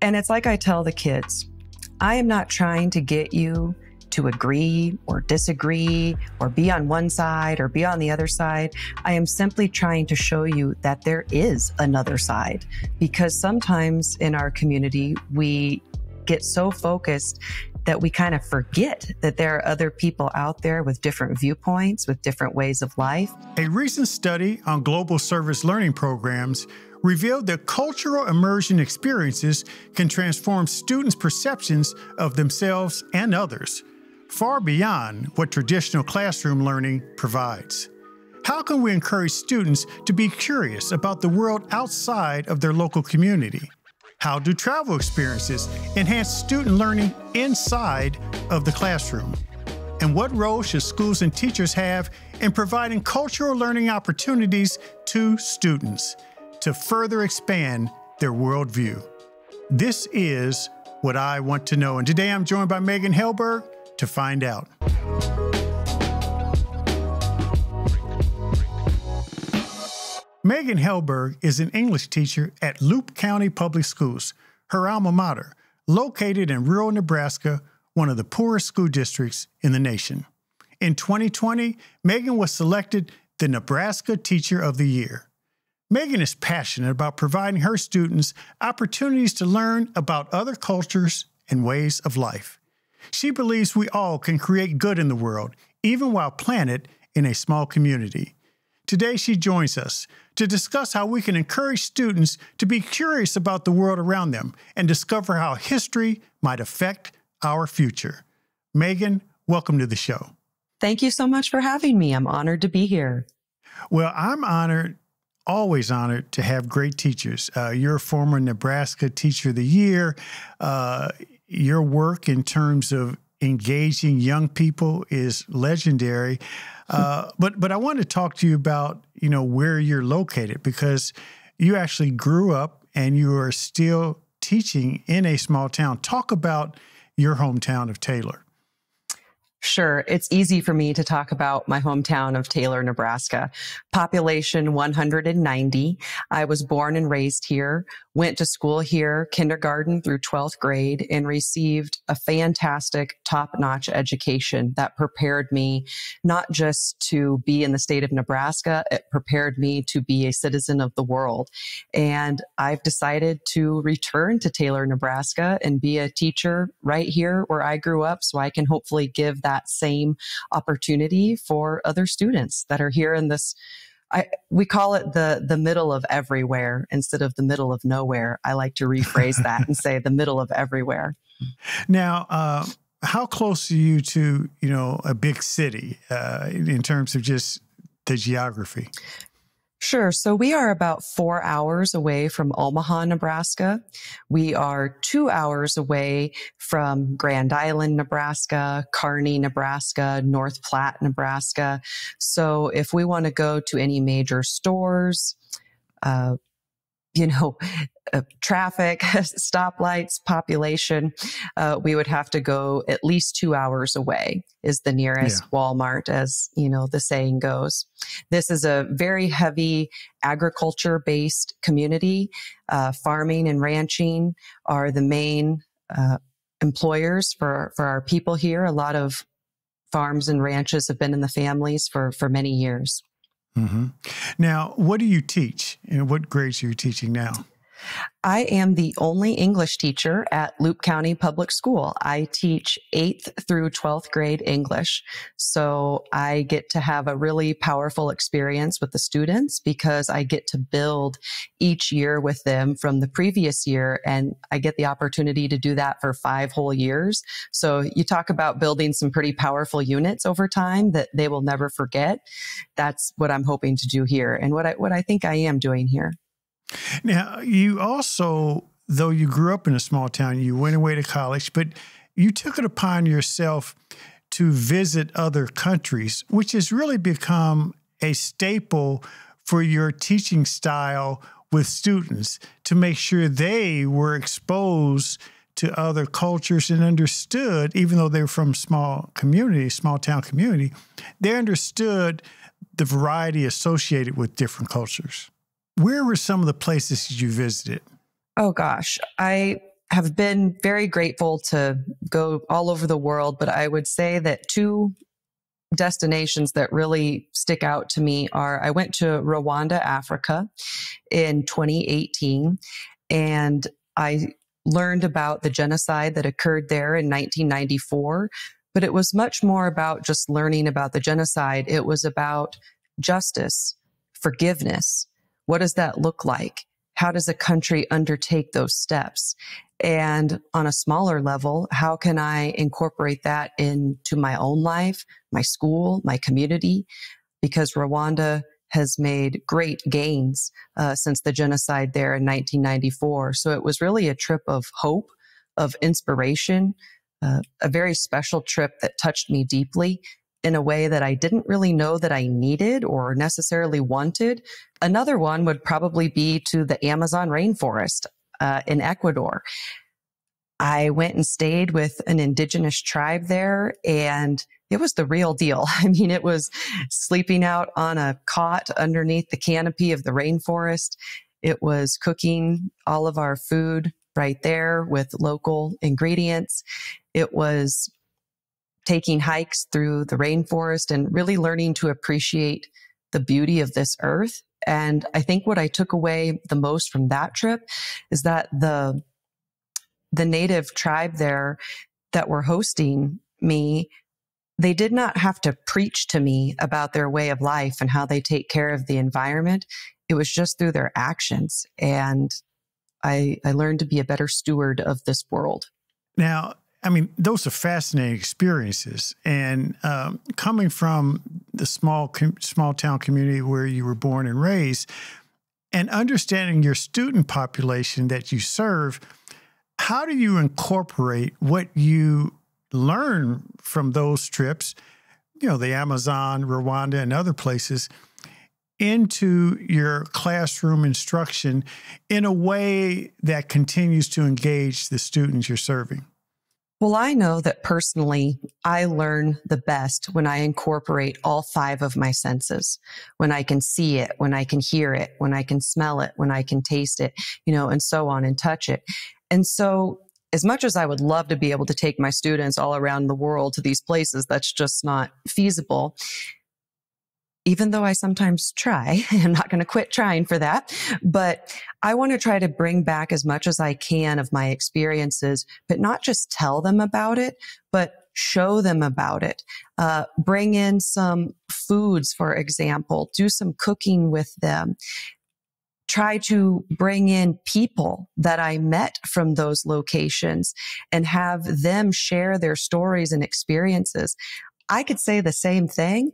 And it's like I tell the kids, I am not trying to get you to agree or disagree or be on one side or be on the other side. I am simply trying to show you that there is another side, because sometimes in our community, we get so focused that we kind of forget that there are other people out there with different viewpoints, with different ways of life. A recent study on global service learning programs revealed that cultural immersion experiences can transform students' perceptions of themselves and others, far beyond what traditional classroom learning provides. How can we encourage students to be curious about the world outside of their local community? How do travel experiences enhance student learning inside of the classroom? And what role should schools and teachers have in providing cultural learning opportunities to students to further expand their worldview? This is what I want to know. And today I'm joined by Megan Helberg to find out. Megan Helberg is an English teacher at Loup County Public Schools, her alma mater, located in rural Nebraska, one of the poorest school districts in the nation. In 2020, Megan was selected the Nebraska Teacher of the Year. Megan is passionate about providing her students opportunities to learn about other cultures and ways of life. She believes we all can create good in the world, even while planted in a small community. Today, she joins us to discuss how we can encourage students to be curious about the world around them and discover how history might affect our future. Megan, welcome to the show. Thank you so much for having me. I'm honored to be here. Well, I'm honored, always honored to have great teachers. You're a former Nebraska Teacher of the Year. Your work in terms of engaging young people is legendary. But I want to talk to you about, where you're located, because you actually grew up and you are still teaching in a small town. Talk about your hometown of Taylor. Sure. It's easy for me to talk about my hometown of Taylor, Nebraska. Population 190. I was born and raised here, went to school here, kindergarten through 12th grade, and received a fantastic top-notch education that prepared me not just to be in the state of Nebraska, it prepared me to be a citizen of the world. And I've decided to return to Taylor, Nebraska and be a teacher right here where I grew up, so I can hopefully give that same opportunity for other students that are here in this. We call it the middle of everywhere instead of the middle of nowhere. I like to rephrase that and say the middle of everywhere. Now, how close are you to, a big city in terms of just the geography? Sure. So we are about 4 hours away from Omaha, Nebraska. We are 2 hours away from Grand Island, Nebraska, Kearney, Nebraska, North Platte, Nebraska. So if we want to go to any major stores, traffic, stoplights, population, we would have to go at least 2 hours away is the nearest Walmart, as the saying goes. This is a very heavy agriculture-based community. Farming and ranching are the main employers for our people here. A lot of farms and ranches have been in the families for many years. Mm-hmm. Now, what do you teach? What grades are you teaching now? I am the only English teacher at Loup County Public School. I teach 8th through 12th grade English. So I get to have a really powerful experience with the students because I get to build each year with them from the previous year. And I get the opportunity to do that for 5 whole years. So you talk about building some pretty powerful units over time that they will never forget. That's what I'm hoping to do here and what I think I am doing here. Now, you also, though you grew up in a small town, you went away to college, but you took it upon yourself to visit other countries, which has really become a staple for your teaching style with students to make sure they were exposed to other cultures and understood, even though they were from small town community, they understood the variety associated with different cultures. Where were some of the places you visited? Oh gosh, I have been very grateful to go all over the world, but I would say that two destinations that really stick out to me are I went to Rwanda, Africa in 2018, and I learned about the genocide that occurred there in 1994. But it was much more about just learning about the genocide. It was about justice, forgiveness. What does that look like? How does a country undertake those steps? And on a smaller level, how can I incorporate that into my own life, my school, my community? Because Rwanda has made great gains since the genocide there in 1994. So it was really a trip of hope, of inspiration, a very special trip that touched me deeply in a way that I didn't really know that I needed or necessarily wanted. Another one would probably be to the Amazon rainforest in Ecuador. I went and stayed with an indigenous tribe there, and it was the real deal. I mean, it was sleeping out on a cot underneath the canopy of the rainforest. It was cooking all of our food right there with local ingredients. It was taking hikes through the rainforest and really learning to appreciate the beauty of this earth. And I think what I took away the most from that trip is that the native tribe there that were hosting me, they did not have to preach to me about their way of life and how they take care of the environment. It was just through their actions. And I learned to be a better steward of this world. Now, I mean, those are fascinating experiences. And coming from the small town community where you were born and raised, and understanding your student population that you serve, how do you incorporate what you learn from those trips, you know, the Amazon, Rwanda, and other places, into your classroom instruction in a way that continues to engage the students you're serving? Well, I know that personally, I learn the best when I incorporate all 5 of my senses, when I can see it, when I can hear it, when I can smell it, when I can taste it, and so on, and touch it. And so as much as I would love to be able to take my students all around the world to these places, that's just not feasible. Even though I sometimes try, I'm not going to quit trying for that, but I want to try to bring back as much as I can of my experiences, but not just tell them about it, but show them about it. Bring in some foods, for example, do some cooking with them. Try to bring in people that I met from those locations and have them share their stories and experiences. I could say the same thing,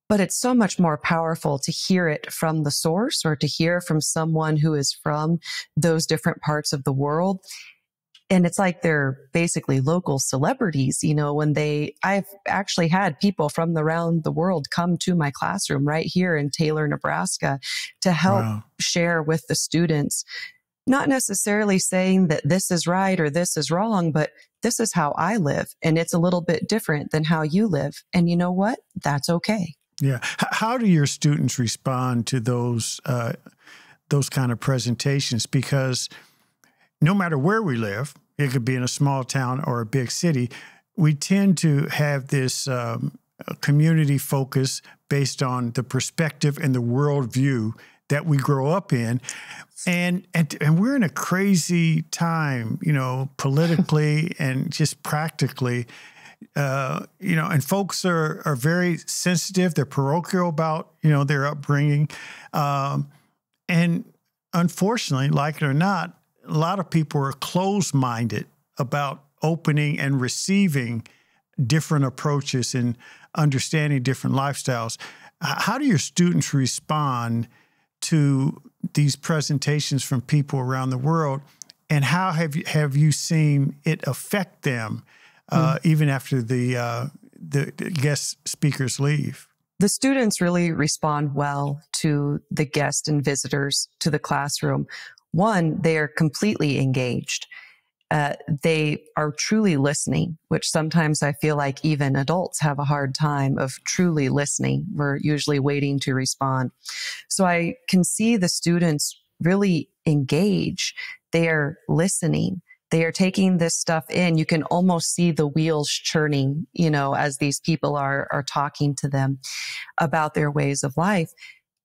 but it's so much more powerful to hear it from the source or to hear from someone who is from those different parts of the world. And it's like they're basically local celebrities, I've actually had people from around the world come to my classroom right here in Taylor, Nebraska to help share with the students, not necessarily saying that this is right or this is wrong, but this is how I live. And it's a little bit different than how you live. And you know what? That's okay. Yeah. How do your students respond to those kind of presentations? Because no matter where we live, it could be in a small town or a big city, we tend to have this community focus based on the perspective and the worldview that we grow up in. And we're in a crazy time, politically and just practically. And folks are very sensitive. They're parochial about, their upbringing. And unfortunately, like it or not, a lot of people are closed-minded about opening and receiving different approaches and understanding different lifestyles. How do your students respond to these presentations from people around the world? And how have you seen it affect them even after the guest speakers leave? The students really respond well to the guests and visitors to the classroom. One, they are completely engaged. They are truly listening, which sometimes I feel like even adults have a hard time of truly listening. We're usually waiting to respond. So I can see the students really engage. They are listening. They are taking this stuff in. You can almost see the wheels churning, as these people are talking to them about their ways of life.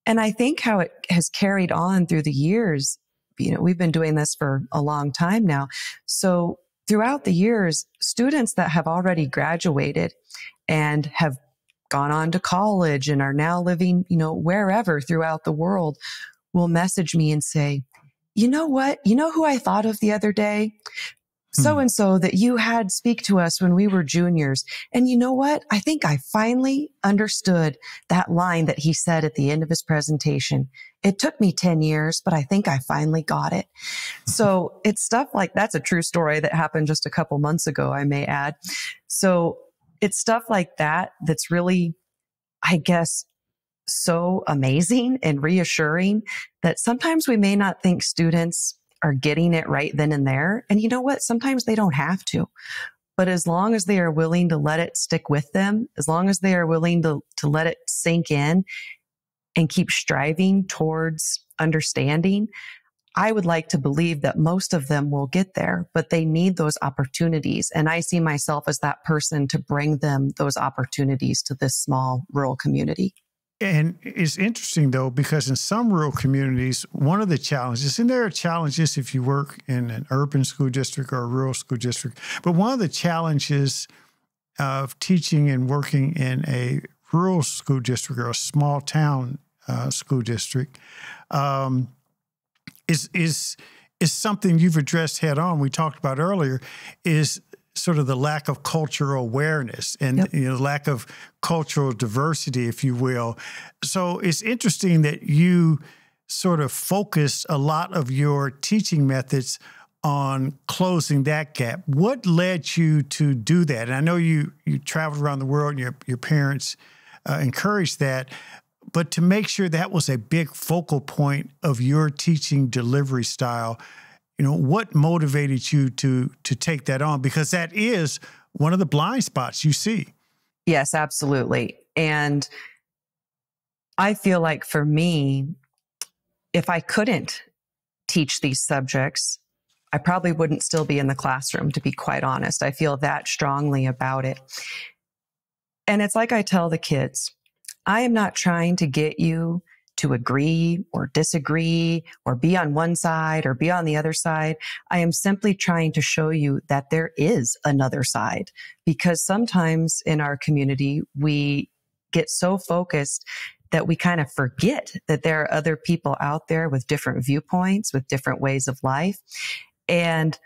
And I think how it has carried on through the years, we've been doing this for a long time now. So throughout the years, students that have already graduated and have gone on to college and are now living, wherever throughout the world will message me and say, you know what? You know who I thought of the other day? So-and-so that you had speak to us when we were juniors. And you know what? I think I finally understood that line that he said at the end of his presentation. It took me 10 years, but I think I finally got it. So it's stuff like that's a true story that happened just a couple months ago, I may add. So it's stuff like that that's really, I guess, so amazing and reassuring that sometimes we may not think students are getting it right then and there. And you know what? Sometimes they don't have to. But as long as they are willing to let it stick with them, as long as they are willing to let it sink in and keep striving towards understanding, I would like to believe that most of them will get there, but they need those opportunities. And I see myself as that person to bring them those opportunities to this small rural community. And it's interesting, though, because in some rural communities, one of the challenges, and there are challenges if you work in an urban school district or a rural school district, but one of the challenges of teaching and working in a rural school district or a small town school district is something you've addressed head on. We talked about earlier is sort of the lack of cultural awareness and lack of cultural diversity, if you will. So it's interesting that you sort of focused a lot of your teaching methods on closing that gap. What led you to do that? And I know you traveled around the world and your parents encouraged that, but to make sure that was a big focal point of your teaching delivery style, what motivated you to take that on? Because that is one of the blind spots you see. Yes, absolutely. And I feel like for me, if I couldn't teach these subjects, I probably wouldn't still be in the classroom, to be quite honest. I feel that strongly about it. And it's like I tell the kids, I am not trying to get you to agree or disagree or be on one side or be on the other side. I am simply trying to show you that there is another side, because sometimes in our community, we get so focused that we kind of forget that there are other people out there with different viewpoints, with different ways of life. And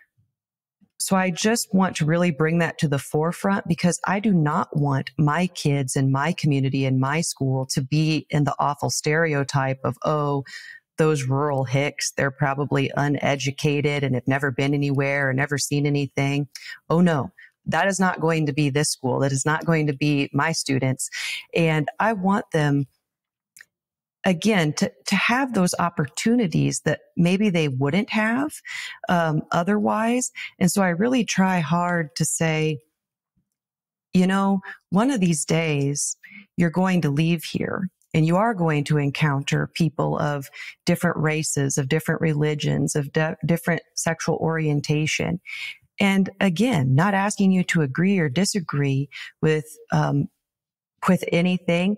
so I just want to really bring that to the forefront, because I do not want my kids in my community, in my school, to be in the awful stereotype of, oh, those rural hicks, they're probably uneducated and have never been anywhere or never seen anything. Oh, no, that is not going to be this school. That is not going to be my students. And I want them, again, to have those opportunities that maybe they wouldn't have otherwise. And so I really try hard to say, one of these days you're going to leave here and you are going to encounter people of different races, of different religions, of different sexual orientation. And again, not asking you to agree or disagree with anything,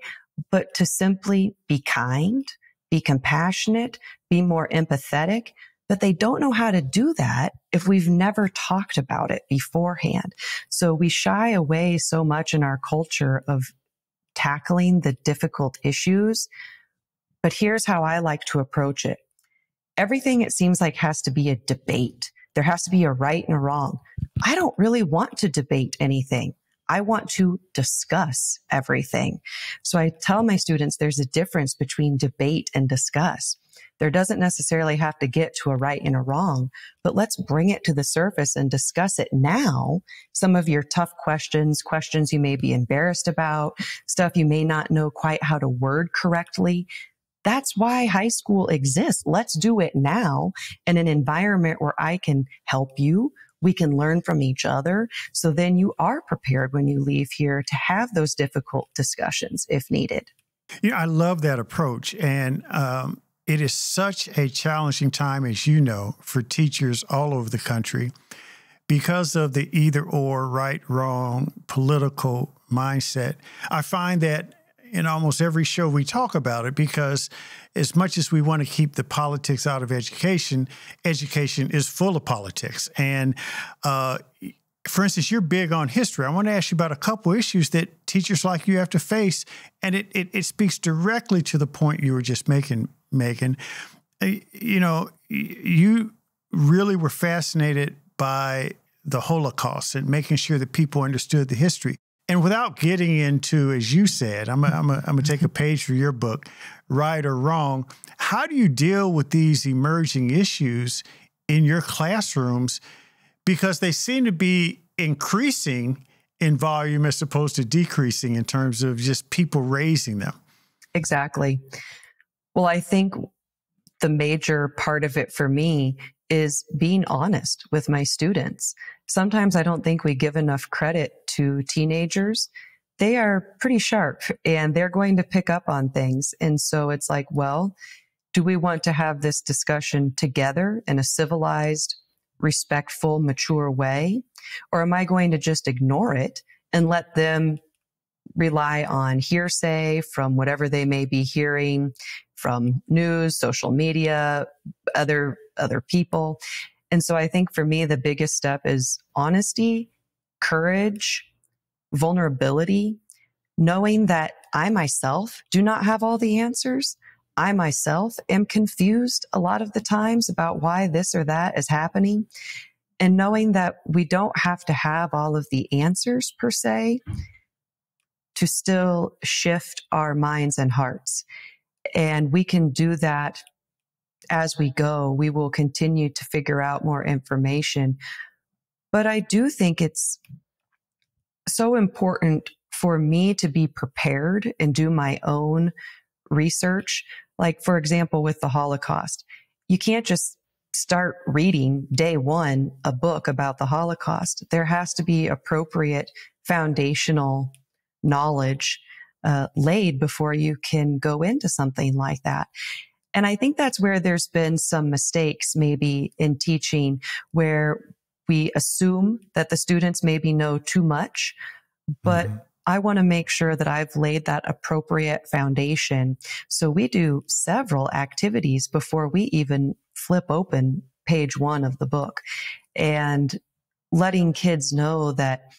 but to simply be kind, be compassionate, be more empathetic. But they don't know how to do that if we've never talked about it beforehand. So we shy away so much in our culture of tackling the difficult issues. But here's how I like to approach it. Everything, it seems like, has to be a debate. There has to be a right and a wrong. I don't really want to debate anything. I want to discuss everything. So I tell my students there's a difference between debate and discuss. There doesn't necessarily have to get to a right and a wrong, but let's bring it to the surface and discuss it now. Some of your tough questions you may be embarrassed about, stuff you may not know quite how to word correctly. That's why high school exists. Let's do it now in an environment where I can help you. We can learn from each other. So then you are prepared when you leave here to have those difficult discussions if needed. I love that approach. And it is such a challenging time, as you know, for teachers all over the country because of the either or, right, wrong, political mindset. I find that in almost every show we talk about it, because as much as we want to keep the politics out of education, education is full of politics. And for instance, you're big on history. I want to ask you about a couple issues that teachers like you have to face, and it speaks directly to the point you were just making, Megan. You know, you really were fascinated by the Holocaust and making sure that people understood the history. And without getting into, as you said, I'm gonna take a page from your book, right or wrong. How do you deal with these emerging issues in your classrooms? Because they seem to be increasing in volume as opposed to decreasing in terms of just people raising them. Exactly. Well, I think the major part of it for me is being honest with my students. Sometimes I don't think we give enough credit to teenagers. They are pretty sharp and they're going to pick up on things. And so it's like, well, do we want to have this discussion together in a civilized, respectful, mature way? Or am I going to just ignore it and let them rely on hearsay from whatever they may be hearing from news, social media, other people? And so I think for me, the biggest step is honesty, courage, vulnerability, knowing that I myself do not have all the answers. I myself am confused a lot of the times about why this or that is happening. And knowing that we don't have to have all of the answers per se to still shift our minds and hearts. And we can do that as we go. We will continue to figure out more information. But I do think it's so important for me to be prepared and do my own research. Like, for example, with the Holocaust, you can't just start reading day one a book about the Holocaust. There has to be appropriate foundational knowledge laid before you can go into something like that. And I think that's where there's been some mistakes maybe in teaching, where we assume that the students maybe know too much, but I want to make sure that I've laid that appropriate foundation. So we do several activities before we even flip open page one of the book, and letting kids know that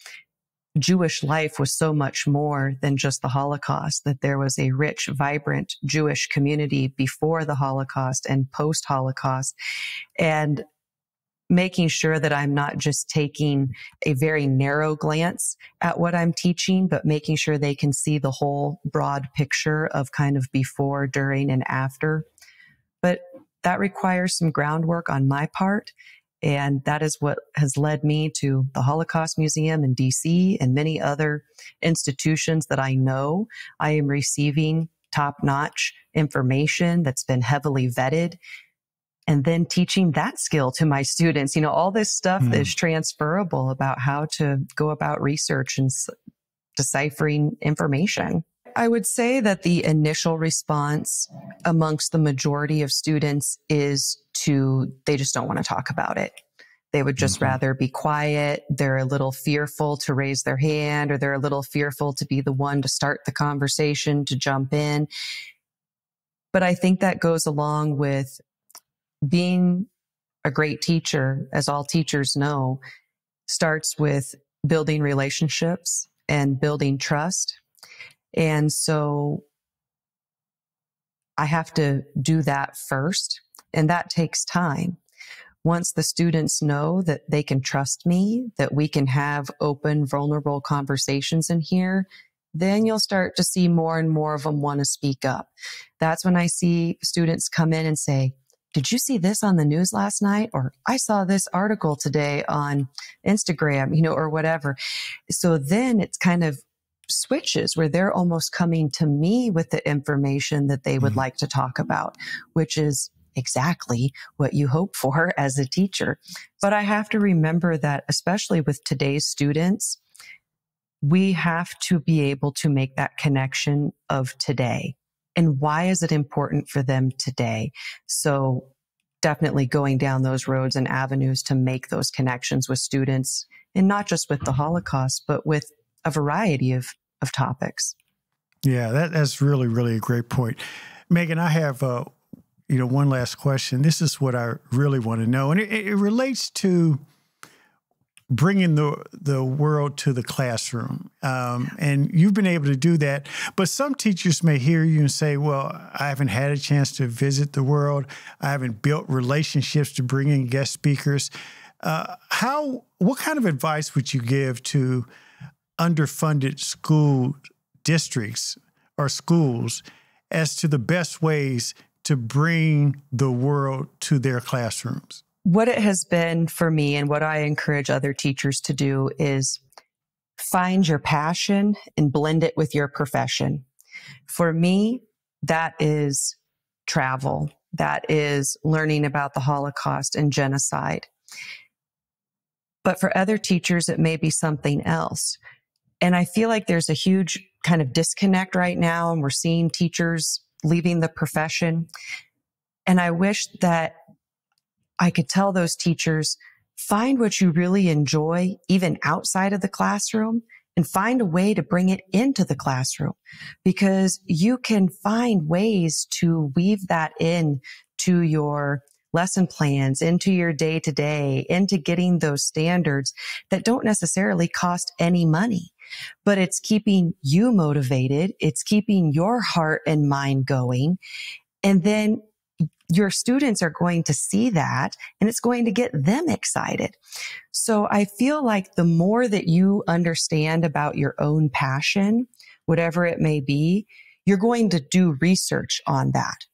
Jewish life was so much more than just the Holocaust, that there was a rich, vibrant Jewish community before the Holocaust and post-Holocaust, and making sure that I'm not just taking a very narrow glance at what I'm teaching, but making sure they can see the whole broad picture of kind of before, during, and after. But that requires some groundwork on my part. And that is what has led me to the Holocaust Museum in DC and many other institutions that I know I am receiving top-notch information that's been heavily vetted, and then teaching that skill to my students. You know, all this stuff is transferable about how to go about research and deciphering information. I would say that the initial response amongst the majority of students is they just don't want to talk about it. They would just rather be quiet. They're a little fearful to raise their hand, or they're a little fearful to be the one to start the conversation, to jump in. But I think that goes along with being a great teacher, as all teachers know, starts with building relationships and building trust. And so I have to do that first, and that takes time. Once the students know that they can trust me, that we can have open, vulnerable conversations in here, then you'll start to see more and more of them want to speak up. That's when I see students come in and say, "Did you see this on the news last night?" Or "I saw this article today on Instagram," or whatever. So then it's kind of switches where they're almost coming to me with the information that they would like to talk about, which is exactly what you hope for as a teacher. But I have to remember that, especially with today's students, we have to be able to make that connection of today. And why is it important for them today? So definitely going down those roads and avenues to make those connections with students, and not just with the Holocaust, but with a variety of topics. Yeah, that's really, really a great point. Megan, I have one last question. This is what I really want to know, and it relates to bringing the world to the classroom. And you've been able to do that. But some teachers may hear you and say, well, I haven't had a chance to visit the world. I haven't built relationships to bring in guest speakers. What kind of advice would you give to underfunded school districts or schools as to the best ways to bring the world to their classrooms? What it has been for me, and what I encourage other teachers to do, is find your passion and blend it with your profession. For me, that is travel. That is learning about the Holocaust and genocide. But for other teachers, it may be something else. And I feel like there's a huge kind of disconnect right now, and we're seeing teachers leaving the profession. And I wish that I could tell those teachers, find what you really enjoy, even outside of the classroom, and find a way to bring it into the classroom, because you can find ways to weave that in to your lesson plans, into your day-to-day, into getting those standards that don't necessarily cost any money, but it's keeping you motivated. It's keeping your heart and mind going. And then your students are going to see that, and it's going to get them excited. So I feel like the more that you understand about your own passion, whatever it may be, you're going to do research on that.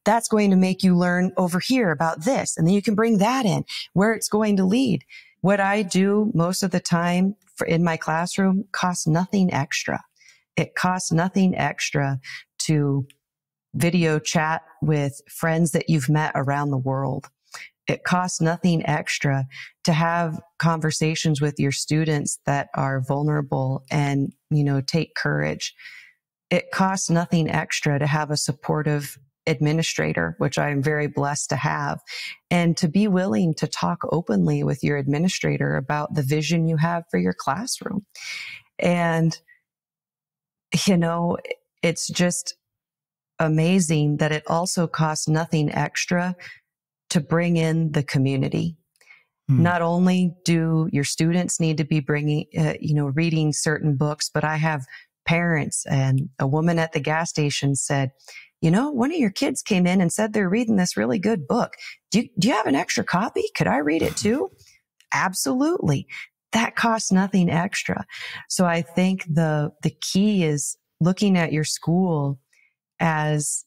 That's going to make you learn over here about this, and then you can bring that in, where it's going to lead. What I do most of the time in my classroom costs nothing extra. It costs nothing extra to video chat with friends that you've met around the world. It costs nothing extra to have conversations with your students that are vulnerable and, take courage. It costs nothing extra to have a supportive administrator, which I'm very blessed to have, and to be willing to talk openly with your administrator about the vision you have for your classroom. And, it's just amazing that it also costs nothing extra to bring in the community. Not only do your students need to be bringing, reading certain books, but I have parents, and a woman at the gas station said, one of your kids came in and said they're reading this really good book. Do you have an extra copy? Could I read it too? Absolutely. That costs nothing extra. So I think the key is looking at your school as,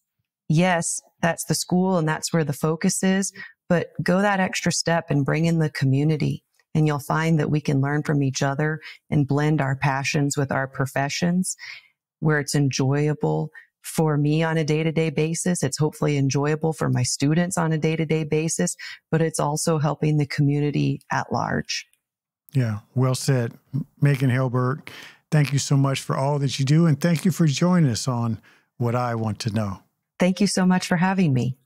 yes, that's the school and that's where the focus is, but go that extra step and bring in the community, and you'll find that we can learn from each other and blend our passions with our professions, where it's enjoyable for me on a day-to-day basis. It's hopefully enjoyable for my students on a day-to-day basis, but it's also helping the community at large. Yeah, well said. Megan Helberg, thank you so much for all that you do, and thank you for joining us on What I Want to Know. Thank you so much for having me.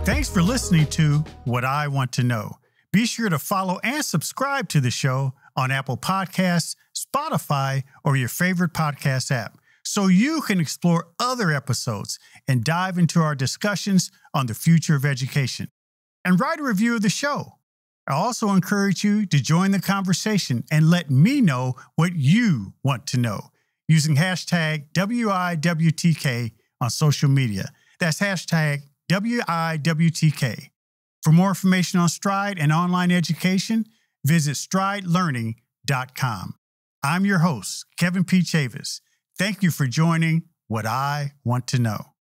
Thanks for listening to What I Want to Know. Be sure to follow and subscribe to the show on Apple Podcasts, Spotify, or your favorite podcast app, so you can explore other episodes and dive into our discussions on the future of education. And write a review of the show. I also encourage you to join the conversation and let me know what you want to know using hashtag WIWTK on social media. That's hashtag WIWTK. For more information on Stride and online education, visit stridelearning.com. I'm your host, Kevin P. Chavous. Thank you for joining What I Want to Know.